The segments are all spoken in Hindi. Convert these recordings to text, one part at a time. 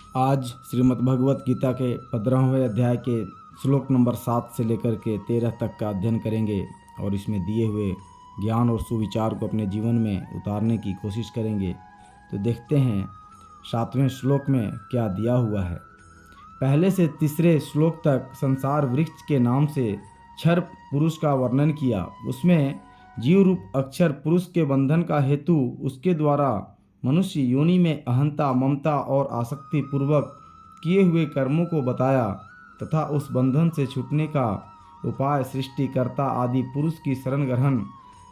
आज श्रीमद् भगवत गीता के 15वें अध्याय के श्लोक नंबर 7 से लेकर के 13 तक का अध्ययन करेंगे और इसमें दिए हुए ज्ञान और सुविचार को अपने जीवन में उतारने की कोशिश करेंगे। तो देखते हैं 7वें श्लोक में क्या दिया हुआ है। पहले से तीसरे श्लोक तक संसार वृक्ष के नाम से क्षर पुरुष का वर्णन किया। उसमें जीव रूप अक्षर पुरुष के बंधन का हेतु उसके द्वारा मनुष्य योनि में अहंता, ममता और आसक्ति पूर्वक किए हुए कर्मों को बताया तथा उस बंधन से छूटने का उपाय सृष्टिकर्ता आदि पुरुष की शरण ग्रहण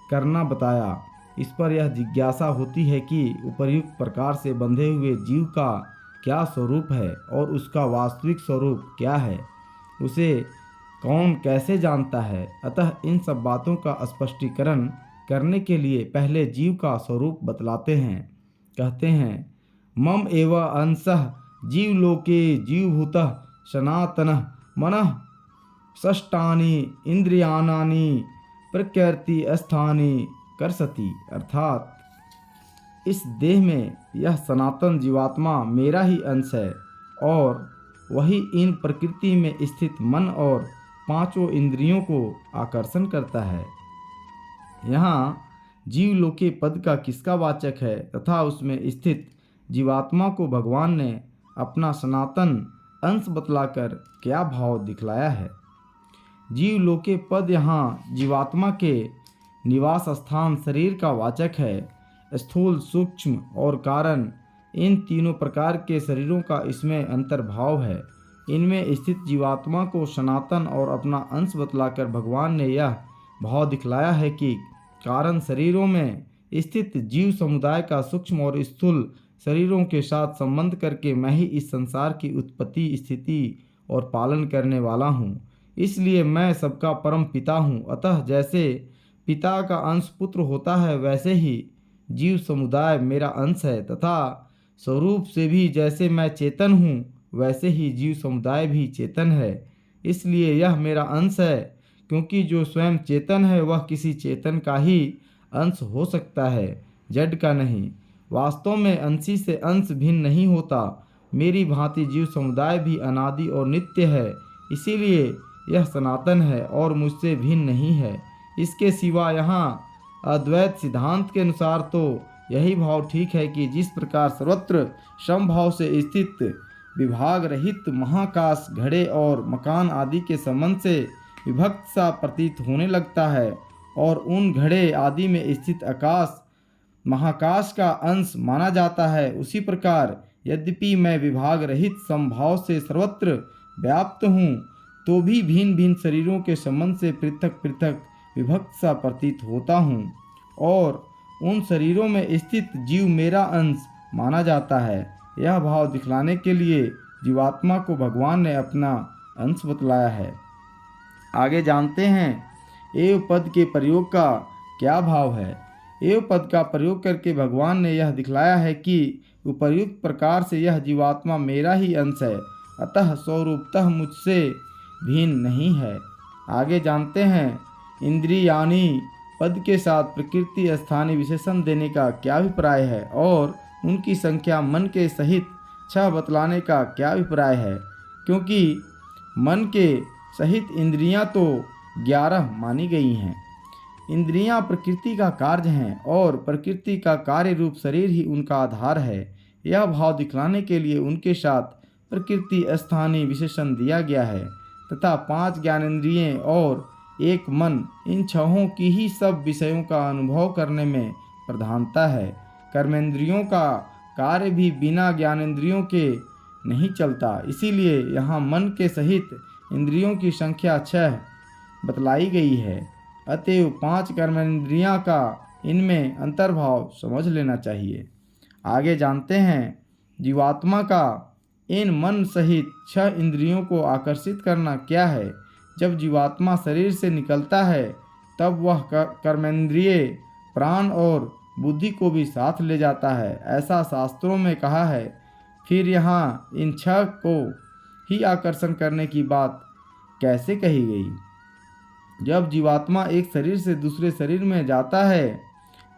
करना बताया। इस पर यह जिज्ञासा होती है कि उपर्युक्त प्रकार से बंधे हुए जीव का क्या स्वरूप है और उसका वास्तविक स्वरूप क्या है, उसे कौन कैसे जानता है। अतः इन सब बातों का स्पष्टीकरण करने के लिए पहले जीव का स्वरूप बतलाते हैं। कहते हैं, मम एव अंशः जीवलोके जीवभूतः सनातनः मनः षष्ठानि इंद्रियाणानि प्रकृति स्थानि कर्षति। अर्थात इस देह में यह सनातन जीवात्मा मेरा ही अंश है और वही इन प्रकृति में स्थित मन और पांचों इंद्रियों को आकर्षण करता है। यहाँ जीवलोके पद का किसका वाचक है तथा उसमें स्थित जीवात्मा को भगवान ने अपना सनातन अंश बतलाकर क्या भाव दिखलाया है। जीवलोके पद यहाँ जीवात्मा के निवास स्थान शरीर का वाचक है। स्थूल, सूक्ष्म और कारण, इन तीनों प्रकार के शरीरों का इसमें अंतर्भाव है। इनमें स्थित जीवात्मा को सनातन और अपना अंश बतलाकर भगवान ने यह भाव दिखलाया है कि कारण शरीरों में स्थित जीव समुदाय का सूक्ष्म और स्थूल शरीरों के साथ संबंध करके मैं ही इस संसार की उत्पत्ति, स्थिति और पालन करने वाला हूँ। इसलिए मैं सबका परम पिता हूँ। अतः जैसे पिता का अंश पुत्र होता है वैसे ही जीव समुदाय मेरा अंश है तथा स्वरूप से भी जैसे मैं चेतन हूँ वैसे ही जीव समुदाय भी चेतन है। इसलिए यह मेरा अंश है, क्योंकि जो स्वयं चेतन है वह किसी चेतन का ही अंश हो सकता है, जड़ का नहीं। वास्तव में अंशी से अंश भिन्न नहीं होता। मेरी भांति जीव समुदाय भी अनादि और नित्य है, इसीलिए यह सनातन है और मुझसे भिन्न नहीं है। इसके सिवा यहाँ अद्वैत सिद्धांत के अनुसार तो यही भाव ठीक है कि जिस प्रकार सर्वत्र समभाव से स्थित विभाग रहित महाकाश घड़े और मकान आदि के संबंध से विभक्त सा प्रतीत होने लगता है और उन घड़े आदि में स्थित आकाश महाकाश का अंश माना जाता है, उसी प्रकार यद्यपि मैं विभाग रहित समभाव से सर्वत्र व्याप्त हूँ तो भी भिन्न भिन्न शरीरों के संबंध से पृथक पृथक विभक्त सा प्रतीत होता हूँ और उन शरीरों में स्थित जीव मेरा अंश माना जाता है। यह भाव दिखलाने के लिए जीवात्मा को भगवान ने अपना अंश बतलाया है। आगे जानते हैं एव पद के प्रयोग का क्या भाव है। एव पद का प्रयोग करके भगवान ने यह दिखलाया है कि उपर्युक्त प्रकार से यह जीवात्मा मेरा ही अंश है, अतः स्वरूपतः मुझसे भिन्न नहीं है। आगे जानते हैं इंद्रियाणि पद के साथ प्रकृति स्थानीय विशेषण देने का क्या अभिप्राय है और उनकी संख्या मन के सहित 6 बतलाने का क्या अभिप्राय है, क्योंकि मन के सहित इंद्रियां तो 11 मानी गई हैं। इंद्रियां प्रकृति का कार्य हैं और प्रकृति का कार्य रूप शरीर ही उनका आधार है। यह भाव दिखलाने के लिए उनके साथ प्रकृति स्थानीय विशेषण दिया गया है तथा 5 ज्ञानेंद्रियें और 1 मन, इन 6 की ही सब विषयों का अनुभव करने में प्रधानता है। कर्मेंद्रियों का कार्य भी बिना ज्ञानेंद्रियों के नहीं चलता, इसीलिए यहाँ मन के सहित इंद्रियों की संख्या 6 बतलाई गई है। अतएव 5 कर्मेंद्रियां का इनमें अंतर्भाव समझ लेना चाहिए। आगे जानते हैं जीवात्मा का इन मन सहित 6 इंद्रियों को आकर्षित करना क्या है। जब जीवात्मा शरीर से निकलता है तब वह कर्मेंद्रिय, प्राण और बुद्धि को भी साथ ले जाता है, ऐसा शास्त्रों में कहा है। फिर यहाँ इन 6 को ही आकर्षण करने की बात कैसे कही गई। जब जीवात्मा एक शरीर से दूसरे शरीर में जाता है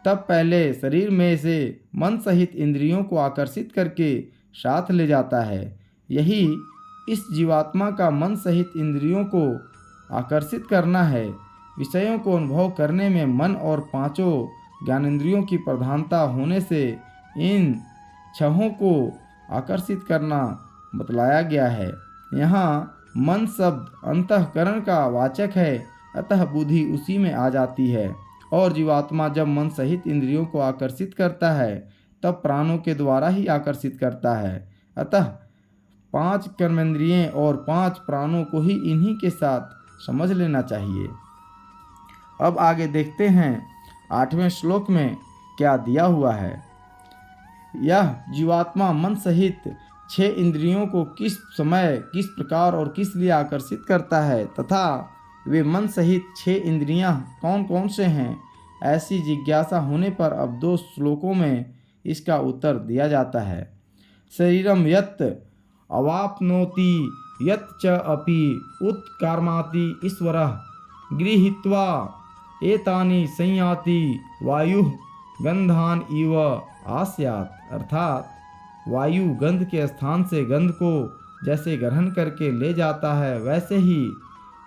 तब पहले शरीर में से मन सहित इंद्रियों को आकर्षित करके साथ ले जाता है। यही इस जीवात्मा का मन सहित इंद्रियों को आकर्षित करना है। विषयों को अनुभव करने में मन और पांचों ज्ञानेंद्रियों की प्रधानता होने से इन छहों को आकर्षित करना बतलाया गया है। यहाँ मन शब्द अंतःकरण का वाचक है, अतः बुद्धि उसी में आ जाती है। और जीवात्मा जब मन सहित इंद्रियों को आकर्षित करता है तब प्राणों के द्वारा ही आकर्षित करता है। अतः 5 कर्मेंद्रियें और 5 प्राणों को ही इन्हीं के साथ समझ लेना चाहिए। अब आगे देखते हैं 8वें श्लोक में क्या दिया हुआ है। यह जीवात्मा मन सहित 6 इंद्रियों को किस समय, किस प्रकार और किस लिए आकर्षित करता है तथा वे मन सहित 6 इंद्रियां कौन कौन से हैं, ऐसी जिज्ञासा होने पर अब 2 श्लोकों में इसका उत्तर दिया जाता है। शरीरम यत् अवाप्नोति यत् च अपि उत्कार्माति ईश्वरः गृहीत्वा एतानि संयाति वायुः गंधान इव आस्यात्। अर्थात वायु गंध के स्थान से गंध को जैसे ग्रहण करके ले जाता है, वैसे ही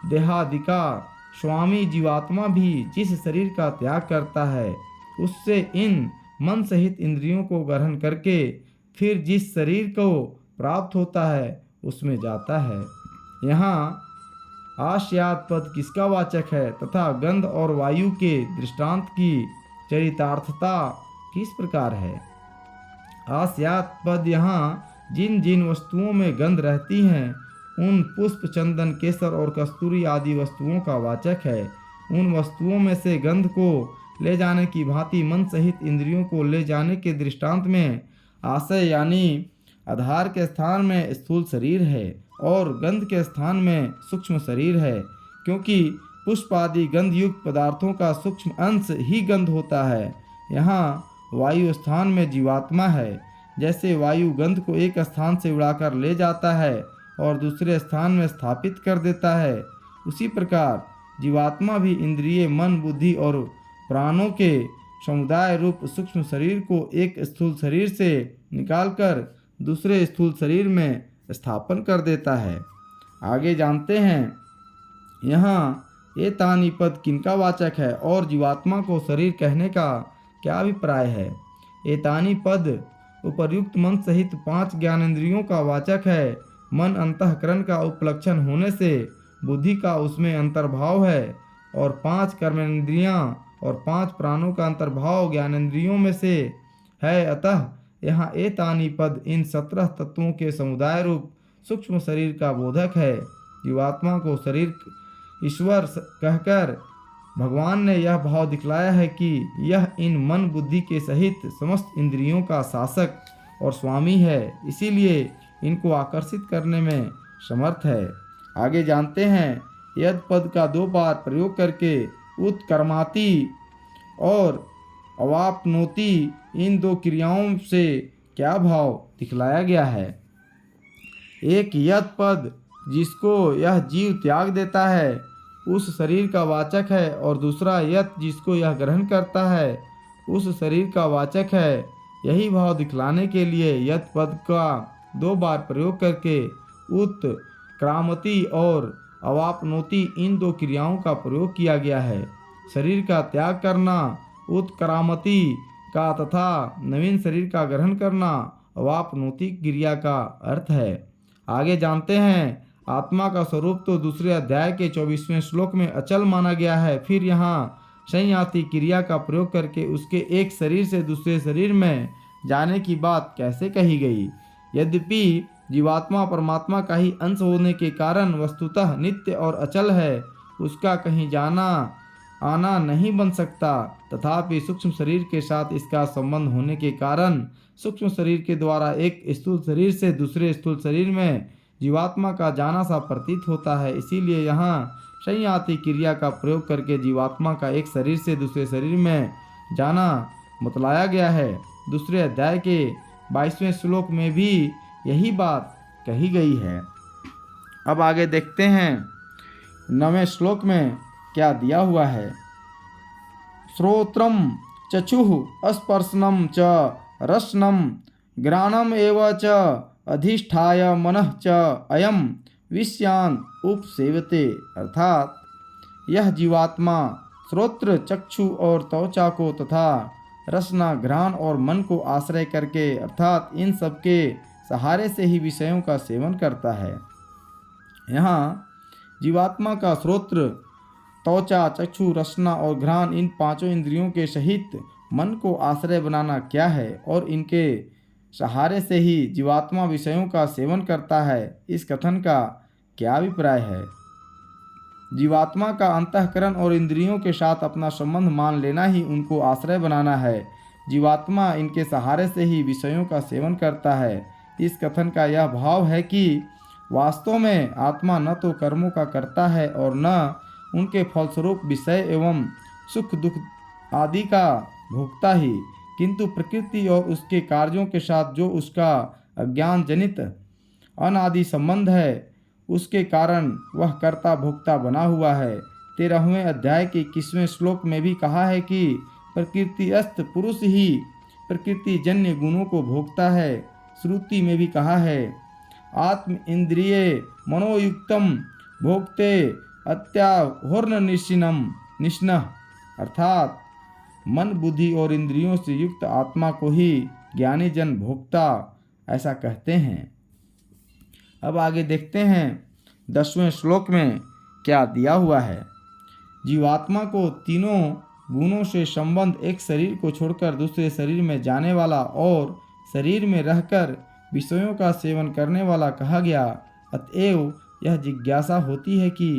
देहादिका स्वामी जीवात्मा भी जिस शरीर का त्याग करता है उससे इन मन सहित इंद्रियों को ग्रहण करके फिर जिस शरीर को प्राप्त होता है उसमें जाता है। यहाँ आस्यात् पद किसका वाचक है तथा गंध और वायु के दृष्टांत की चरितार्थता किस प्रकार है। आस्यात् पद यहाँ जिन जिन वस्तुओं में गंध रहती हैं उन पुष्प, चंदन, केसर और कस्तूरी आदि वस्तुओं का वाचक है। उन वस्तुओं में से गंध को ले जाने की भांति मन सहित इंद्रियों को ले जाने के दृष्टांत में आशय यानी आधार के स्थान में स्थूल शरीर है और गंध के स्थान में सूक्ष्म शरीर है, क्योंकि पुष्प आदि गंध युक्त पदार्थों का सूक्ष्म अंश ही गंध होता है। यहाँ वायु स्थान में जीवात्मा है। जैसे वायु गंध को एक स्थान से उड़ाकर ले जाता है और दूसरे स्थान में स्थापित कर देता है, उसी प्रकार जीवात्मा भी इंद्रिय, मन, बुद्धि और प्राणों के समुदाय रूप सूक्ष्म शरीर को एक स्थूल शरीर से निकालकर दूसरे स्थूल शरीर में स्थापन कर देता है। आगे जानते हैं यहाँ एतानि पद किनका वाचक है और जीवात्मा को शरीर कहने का क्या अभिप्राय है। एतानि पद उपर्युक्त मन सहित 5 ज्ञानेंद्रियों का वाचक है। मन अंतःकरण का उपलक्षण होने से बुद्धि का उसमें अंतर्भाव है और 5 कर्मेंद्रियां और 5 प्राणों का अंतर्भाव ज्ञानेंद्रियों में से है। अतः यहाँ एतानि पद इन 17 तत्वों के समुदाय रूप सूक्ष्म शरीर का बोधक है। जीवात्मा को शरीर ईश्वर कहकर भगवान ने यह भाव दिखलाया है कि यह इन मन बुद्धि के सहित समस्त इंद्रियों का शासक और स्वामी है, इसीलिए इनको आकर्षित करने में समर्थ है। आगे जानते हैं यद पद का 2 बार प्रयोग करके उत्कर्माति और अवाप्नोति इन 2 क्रियाओं से क्या भाव दिखलाया गया है। एक यद पद जिसको यह जीव त्याग देता है उस शरीर का वाचक है और दूसरा यत जिसको यह ग्रहण करता है उस शरीर का वाचक है। यही भाव दिखलाने के लिए यत पद का 2 बार प्रयोग करके उत्क्रामति और अवाप्नोति इन 2 क्रियाओं का प्रयोग किया गया है। शरीर का त्याग करना उत्क्रामति का तथा नवीन शरीर का ग्रहण करना अवाप्नोति क्रिया का अर्थ है। आगे जानते हैं आत्मा का स्वरूप तो दूसरे अध्याय के 24वें श्लोक में अचल माना गया है। फिर यहाँ संयाति क्रिया का प्रयोग करके उसके एक शरीर से दूसरे शरीर में जाने की बात कैसे कही गई। यद्यपि जीवात्मा परमात्मा का ही अंश होने के कारण वस्तुतः नित्य और अचल है, उसका कहीं जाना आना नहीं बन सकता, तथापि सूक्ष्म शरीर के साथ इसका संबंध होने के कारण सूक्ष्म शरीर के द्वारा एक स्थूल शरीर से दूसरे स्थूल शरीर में जीवात्मा का जाना सा प्रतीत होता है। इसीलिए यहाँ संयाति क्रिया का प्रयोग करके जीवात्मा का एक शरीर से दूसरे शरीर में जाना बतलाया गया है। दूसरे अध्याय के 22वें श्लोक में भी यही बात कही गई है। अब आगे देखते हैं 9वें श्लोक में क्या दिया हुआ है। श्रोत्रम चक्षुः स्पर्शनम च रसनम ग्राणम एव च अधिष्ठाय मनः च अयम विषयान उपसेवते, अर्थात यह जीवात्मा श्रोत्र, चक्षु और त्वचा को तथा रसना, घ्राण और मन को आश्रय करके अर्थात इन सब के सहारे से ही विषयों का सेवन करता है। यहाँ जीवात्मा का श्रोत्र, त्वचा, चक्षु, रसना और घ्राण इन पांचों इंद्रियों के सहित मन को आश्रय बनाना क्या है और इनके सहारे से ही जीवात्मा विषयों का सेवन करता है, इस कथन का क्या अभिप्राय है। जीवात्मा का अंतःकरण और इंद्रियों के साथ अपना संबंध मान लेना ही उनको आश्रय बनाना है। जीवात्मा इनके सहारे से ही विषयों का सेवन करता है। इस कथन का यह भाव है कि वास्तव में आत्मा न तो कर्मों का करता है और न उनके फलस्वरूप विषय एवं सुख दुख आदि का भोगता ही, किंतु प्रकृति और उसके कार्यों के साथ जो उसका अज्ञान जनित अनादि संबंध है, उसके कारण वह कर्ता भोक्ता बना हुआ है। 13वें अध्याय के 21वें श्लोक में भी कहा है कि प्रकृतिस्थ पुरुष ही प्रकृति जन्य गुणों को भोगता है। श्रुति में भी कहा है आत्म इंद्रिय मनोयुक्तम भोक्ते अत्याहुर्न निश्नः, अर्थात मन, बुद्धि और इंद्रियों से युक्त आत्मा को ही ज्ञानी जन भोक्ता ऐसा कहते हैं। अब आगे देखते हैं 10वें श्लोक में क्या दिया हुआ है। जीवात्मा को तीनों गुणों से संबंध एक शरीर को छोड़कर दूसरे शरीर में जाने वाला और शरीर में रहकर विषयों का सेवन करने वाला कहा गया। अतएव यह जिज्ञासा होती है कि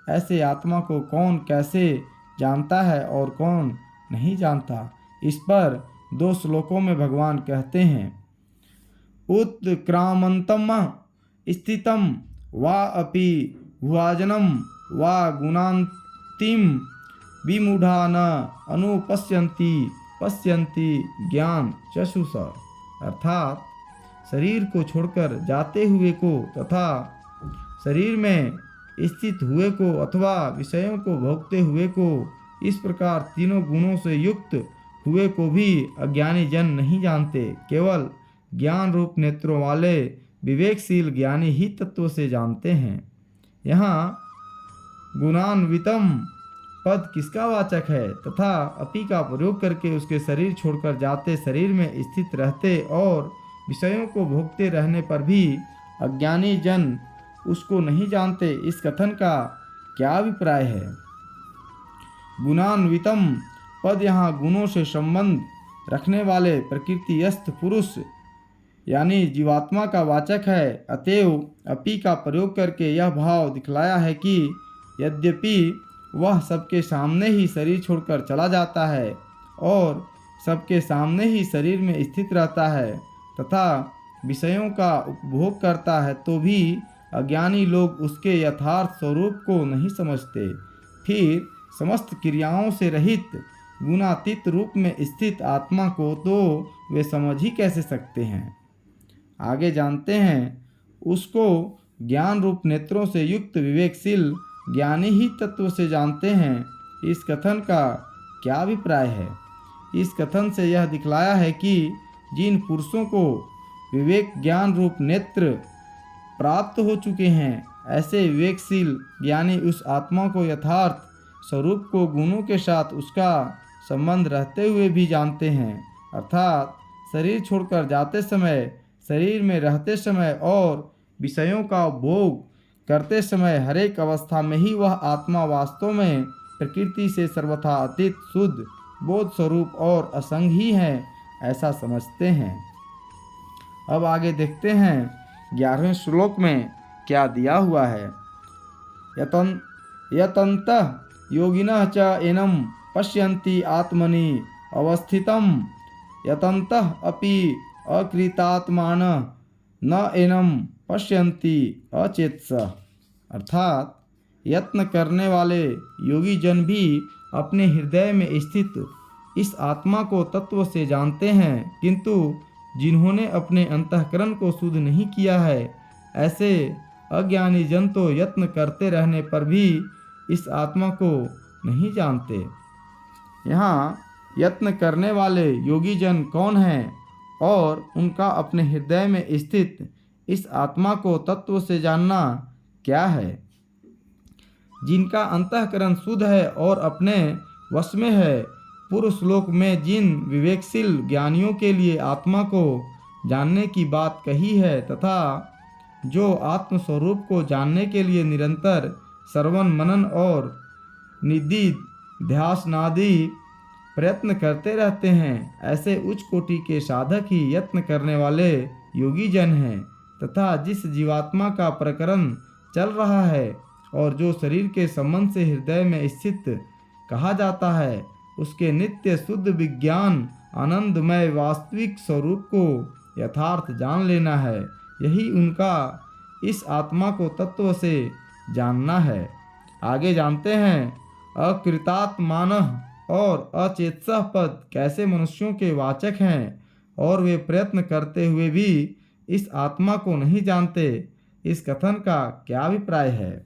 ऐसे आत्मा को कौन कैसे जानता है और कौन नहीं जानता। इस पर 2 श्लोकों में भगवान कहते हैं उत्क्रामंतम स्थितम वा अपि भुवाजनम वा गुणांतिम विमूढ़ा न अनुपश्यन्ति पश्यन्ति ज्ञान चक्षुष, अर्थात शरीर को छोड़कर जाते हुए को तथा शरीर में स्थित हुए को अथवा विषयों को भोगते हुए को, इस प्रकार तीनों गुणों से युक्त हुए को भी अज्ञानी जन नहीं जानते। केवल ज्ञान रूप नेत्रों वाले विवेकशील ज्ञानी ही तत्व से जानते हैं। यहाँ गुणान्वितम पद किसका वाचक है तथा अपि का प्रयोग करके उसके शरीर छोड़कर जाते शरीर में स्थित रहते और विषयों को भोगते रहने पर भी अज्ञानी जन उसको नहीं जानते, इस कथन का क्या अभिप्राय है। गुणान्वितम पद यहाँ गुणों से संबंध रखने वाले प्रकृतिस्थ पुरुष यानी जीवात्मा का वाचक है। अतएव अपि का प्रयोग करके यह भाव दिखलाया है कि यद्यपि वह सबके सामने ही शरीर छोड़कर चला जाता है और सबके सामने ही शरीर में स्थित रहता है तथा विषयों का उपभोग करता है, तो भी अज्ञानी लोग उसके यथार्थ स्वरूप को नहीं समझते। फिर समस्त क्रियाओं से रहित गुणातीत रूप में स्थित आत्मा को तो वे समझ ही कैसे सकते हैं। आगे जानते हैं उसको ज्ञान रूप नेत्रों से युक्त विवेकशील ज्ञानी ही तत्व से जानते हैं। इस कथन का क्या अभिप्राय है। इस कथन से यह दिखलाया है कि जिन पुरुषों को विवेक ज्ञान रूप नेत्र प्राप्त हो चुके हैं, ऐसे विवेकशील ज्ञानी उस आत्मा को यथार्थ स्वरूप को गुणों के साथ उसका संबंध रहते हुए भी जानते हैं, अर्थात शरीर छोड़कर जाते समय, शरीर में रहते समय और विषयों का भोग करते समय हर एक अवस्था में ही वह आत्मा वास्तव में प्रकृति से सर्वथा अतीत शुद्ध बोध स्वरूप और असंग ही है, ऐसा समझते हैं। अब आगे देखते हैं 11वें श्लोक में क्या दिया हुआ है। यतन्तः योगिनः च एनं पश्यन्ति आत्मनि अवस्थितं यतन्तः अपि अकृतात्मानः न एनं पश्यन्ति अचेतसः, अर्थात यत्न करने वाले योगी जन भी अपने हृदय में स्थित इस आत्मा को तत्व से जानते हैं, किंतु जिन्होंने अपने अंतःकरण को शुद्ध नहीं किया है, ऐसे अज्ञानी जन तो यत्न करते रहने पर भी इस आत्मा को नहीं जानते। यहाँ यत्न करने वाले योगी जन कौन हैं और उनका अपने हृदय में स्थित इस आत्मा को तत्व से जानना क्या है। जिनका अंतःकरण शुद्ध है और अपने वश में है। पूर्व श्लोक में जिन विवेकशील ज्ञानियों के लिए आत्मा को जानने की बात कही है तथा जो आत्म स्वरूप को जानने के लिए निरंतर श्रवण मनन और निधि ध्यासनादि प्रयत्न करते रहते हैं, ऐसे उच्च कोटि के साधक ही यत्न करने वाले योगी जन हैं। तथा जिस जीवात्मा का प्रकरण चल रहा है और जो शरीर के संबंध से हृदय में स्थित कहा जाता है, उसके नित्य शुद्ध विज्ञान आनंदमय वास्तविक स्वरूप को यथार्थ जान लेना है। यही उनका इस आत्मा को तत्व से जानना है। आगे जानते हैं, अकृतात्मानः और अचेतसः पद कैसे मनुष्यों के वाचक हैं और वे प्रयत्न करते हुए भी इस आत्मा को नहीं जानते। इस कथन का क्या अभिप्राय है।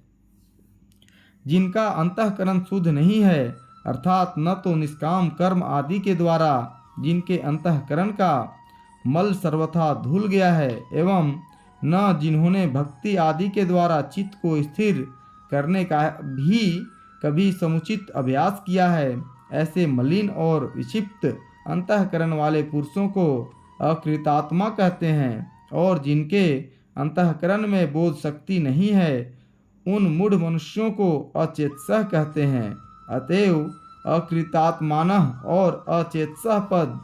जिनका अंतःकरण शुद्ध नहीं है, अर्थात न तो निष्काम कर्म आदि के द्वारा जिनके अंतःकरण का मल सर्वथा धुल गया है, एवं न जिन्होंने भक्ति आदि के द्वारा चित्त को स्थिर करने का भी कभी समुचित अभ्यास किया है, ऐसे मलिन और विक्षिप्त अंतःकरण वाले पुरुषों को अकृतात्मा कहते हैं। और जिनके अंतःकरण में बोध शक्ति नहीं है, उन मूढ़ मनुष्यों को अचेतसः कहते हैं। अतएव अकृतात्मानः और अचेतसः पद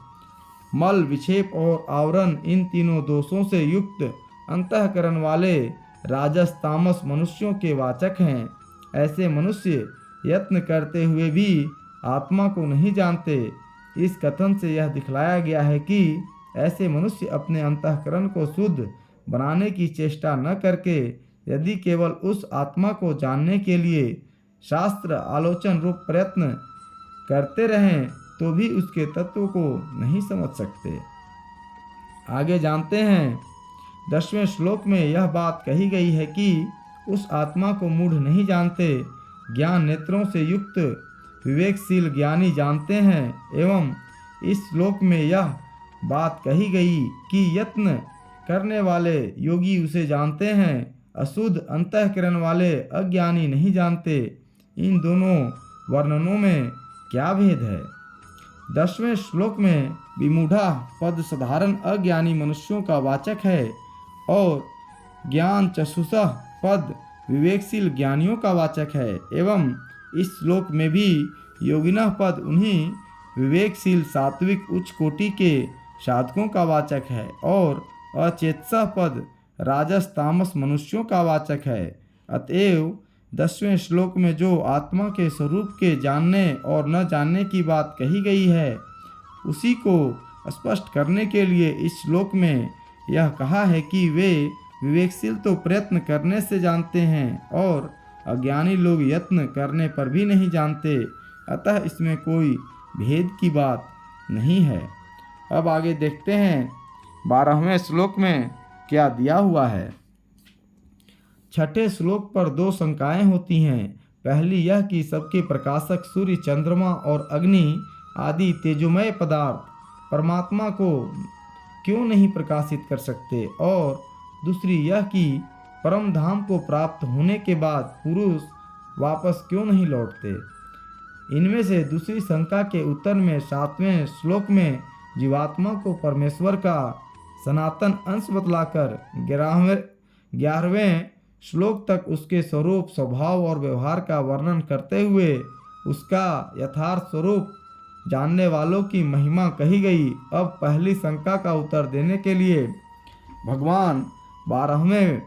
मल विक्षेप और आवरण इन तीनों दोषों से युक्त अंतःकरण वाले राजस तामस मनुष्यों के वाचक हैं। ऐसे मनुष्य यत्न करते हुए भी आत्मा को नहीं जानते। इस कथन से यह दिखलाया गया है कि ऐसे मनुष्य अपने अंतःकरण को शुद्ध बनाने की चेष्टा न करके यदि केवल उस आत्मा को जानने के लिए शास्त्र आलोचन रूप प्रयत्न करते रहें तो भी उसके तत्व को नहीं समझ सकते। आगे जानते हैं, 10वें श्लोक में यह बात कही गई है कि उस आत्मा को मूढ़ नहीं जानते, ज्ञान नेत्रों से युक्त विवेकशील ज्ञानी जानते हैं। एवं इस श्लोक में यह बात कही गई कि यत्न करने वाले योगी उसे जानते हैं, अशुद्ध अंतःकरण वाले अज्ञानी नहीं जानते। इन दोनों वर्णनों में क्या भेद है। 10वें श्लोक में विमूढ़ा पद साधारण अज्ञानी मनुष्यों का वाचक है और ज्ञान चक्षुषः पद विवेकशील ज्ञानियों का वाचक है। एवं इस श्लोक में भी योगिनः पद उन्हीं विवेकशील सात्विक उच्च कोटि के साधकों का वाचक है और अचेतसः पद राजस तामस मनुष्यों का वाचक है। अतएव 10वें श्लोक में जो आत्मा के स्वरूप के जानने और न जानने की बात कही गई है, उसी को स्पष्ट करने के लिए इस श्लोक में यह कहा है कि वे विवेकशील तो प्रयत्न करने से जानते हैं और अज्ञानी लोग यत्न करने पर भी नहीं जानते। अतः इसमें कोई भेद की बात नहीं है। अब आगे देखते हैं 12वें श्लोक में क्या दिया हुआ है। 6ठे श्लोक पर 2 शंकाएं होती हैं। पहली यह कि सबके प्रकाशक सूर्य, चंद्रमा और अग्नि आदि तेजोमय पदार्थ परमात्मा को क्यों नहीं प्रकाशित कर सकते, और दूसरी यह कि परम धाम को प्राप्त होने के बाद पुरुष वापस क्यों नहीं लौटते। इनमें से दूसरी शंका के उत्तर में 7वें श्लोक में जीवात्मा को परमेश्वर का सनातन अंश बतलाकर 11वें श्लोक तक उसके स्वरूप, स्वभाव और व्यवहार का वर्णन करते हुए उसका यथार्थ स्वरूप जानने वालों की महिमा कही गई। अब पहली शंका का उत्तर देने के लिए भगवान 12वें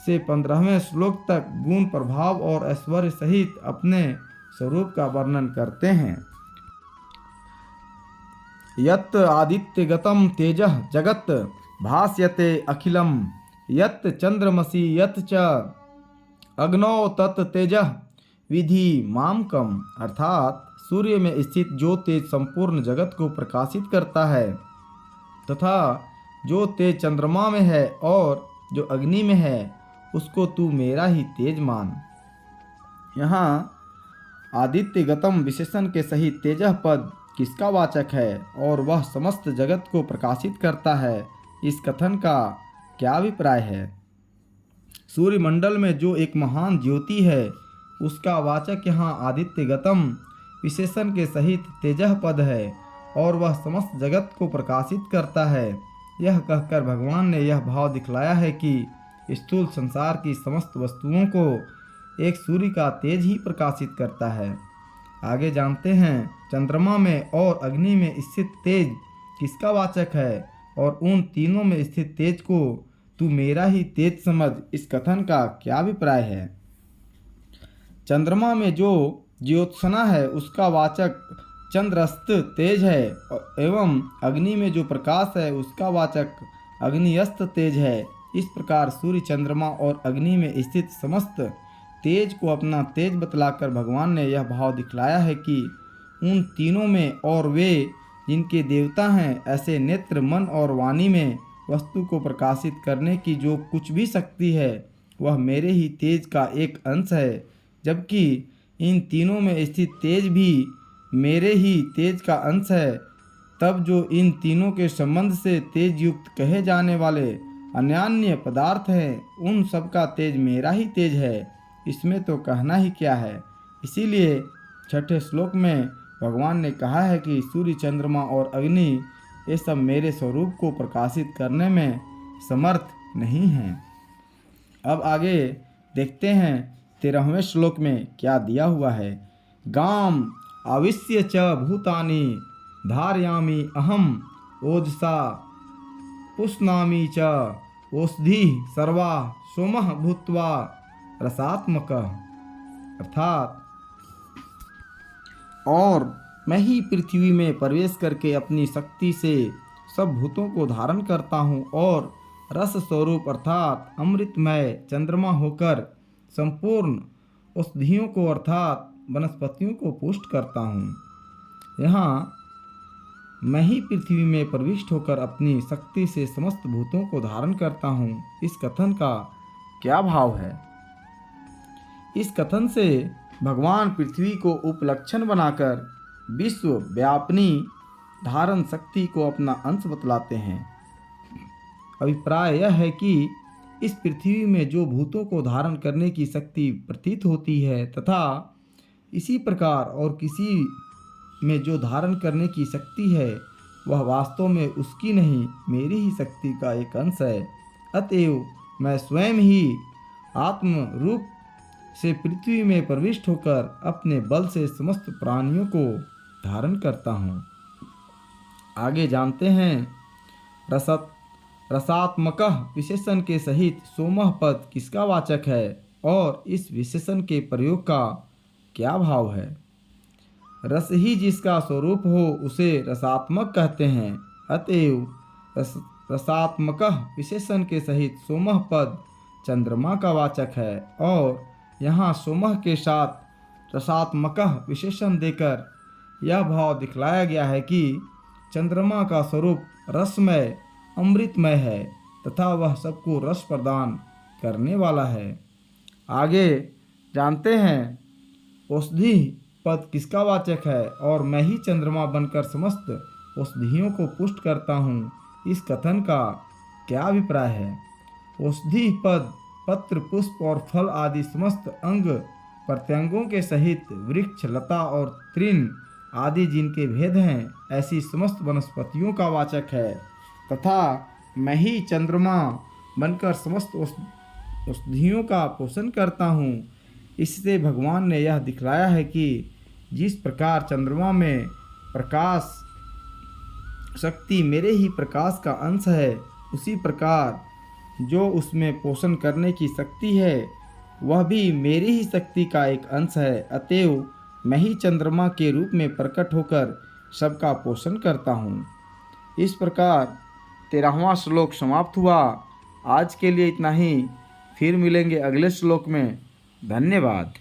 से 15वें श्लोक तक गुण, प्रभाव और ऐश्वर्य सहित अपने स्वरूप का वर्णन करते हैं। यत् आदित्यगतं तेजः जगत् भास्यते अखिलम्, यत् चंद्रमसि यत् च अग्नौ तत् तेजः विधि मामकम्। अर्थात सूर्य में स्थित जो तेज संपूर्ण जगत को प्रकाशित करता है तथा जो तेज चंद्रमा में है और जो अग्नि में है, उसको तू मेरा ही तेज मान। यहाँ आदित्य गतम विशेषण के सहित तेजः पद किसका वाचक है और वह समस्त जगत को प्रकाशित करता है, इस कथन का क्या अभिप्राय है? सूर्यमंडल में जो एक महान ज्योति है, उसका वाचक यहाँ आदित्य गतम विशेषण के सहित तेजः पद है और वह समस्त जगत को प्रकाशित करता है। यह कहकर भगवान ने यह भाव दिखलाया है कि स्थूल संसार की समस्त वस्तुओं को एक सूर्य का तेज ही प्रकाशित करता है। आगे जानते हैं, चंद्रमा में और अग्नि में स्थित तेज किसका वाचक है और उन तीनों में स्थित तेज को तू मेरा ही तेज समझ, इस कथन का क्या अभिप्राय है? चंद्रमा में जो ज्योत्सना है उसका वाचक चंद्रस्त तेज है एवं अग्नि में जो प्रकाश है उसका वाचक अग्नियस्त तेज है। इस प्रकार सूर्य, चंद्रमा और अग्नि में स्थित समस्त तेज को अपना तेज बतलाकर भगवान ने यह भाव दिखलाया है कि उन तीनों में और वे जिनके देवता हैं, ऐसे नेत्र, मन और वाणी में वस्तु को प्रकाशित करने की जो कुछ भी शक्ति है वह मेरे ही तेज का एक अंश है, जबकि इन तीनों में स्थित तेज भी मेरे ही तेज का अंश है। तब जो इन तीनों के संबंध से तेज युक्त कहे जाने वाले अन्यान्य पदार्थ हैं, उन सब का तेज मेरा ही तेज है, इसमें तो कहना ही क्या है। इसीलिए छठे श्लोक में भगवान ने कहा है कि सूर्य, चंद्रमा और अग्नि ये सब मेरे स्वरूप को प्रकाशित करने में समर्थ नहीं हैं। अब आगे देखते हैं 13वें श्लोक में क्या दिया हुआ है। गाम आविश्य च भूतानि धारयामि अहम ओजसा पुष्णामि च ओषधि सर्वा सोमः भूत्वा रसात्मकः, अर्थात और मैं ही पृथ्वी में प्रवेश करके अपनी शक्ति से सब भूतों को धारण करता हूँ और रस स्वरूप अर्थात अमृतमय चंद्रमा होकर संपूर्ण औषधियों को अर्थात वनस्पतियों को पुष्ट करता हूँ। यहाँ मैं ही पृथ्वी में प्रविष्ट होकर अपनी शक्ति से समस्त भूतों को धारण करता हूँ, इस कथन का क्या भाव है? इस कथन से भगवान पृथ्वी को उपलक्षण बनाकर विश्व व्यापनी धारण शक्ति को अपना अंश बतलाते हैं। अभिप्राय यह है कि इस पृथ्वी में जो भूतों को धारण करने की शक्ति प्रतीत होती है तथा इसी प्रकार और किसी में जो धारण करने की शक्ति है वह वास्तव में उसकी नहीं, मेरी ही शक्ति का एक अंश है। अतएव मैं स्वयं ही आत्म रूप से पृथ्वी में प्रविष्ट होकर अपने बल से समस्त प्राणियों को धारण करता हूँ। आगे जानते हैं, रसात्मकः विशेषण के सहित सोमः पद किसका वाचक है और इस विशेषण के प्रयोग का क्या भाव है? रस ही जिसका स्वरूप हो उसे रसात्मक कहते हैं। अतएव रसात्मकः विशेषण के सहित सोमः पद चंद्रमा का वाचक है और यहाँ सोमः के साथ रसात्मकः विशेषण देकर यह भाव दिखलाया गया है कि चंद्रमा का स्वरूप रसमय अमृतमय है तथा वह सबको रस प्रदान करने वाला है। आगे जानते हैं, औषधि पद किसका वाचक है और मैं ही चंद्रमा बनकर समस्त औषधियों को पुष्ट करता हूँ, इस कथन का क्या अभिप्राय है? औषधि पद पत्र, पुष्प और फल आदि समस्त अंग प्रत्यंगों के सहित वृक्ष, लता और तृण आदि जिनके भेद हैं, ऐसी समस्त वनस्पतियों का वाचक है तथा मैं ही चंद्रमा बनकर समस्त औषधियों का पोषण करता हूँ। इससे भगवान ने यह दिखलाया है कि जिस प्रकार चंद्रमा में प्रकाश शक्ति मेरे ही प्रकाश का अंश है, उसी प्रकार जो उसमें पोषण करने की शक्ति है वह भी मेरी ही शक्ति का एक अंश है। अतएव मैं ही चंद्रमा के रूप में प्रकट होकर सबका पोषण करता हूँ। इस प्रकार 13वां श्लोक समाप्त हुआ। आज के लिए इतना ही, फिर मिलेंगे अगले श्लोक में। धन्यवाद।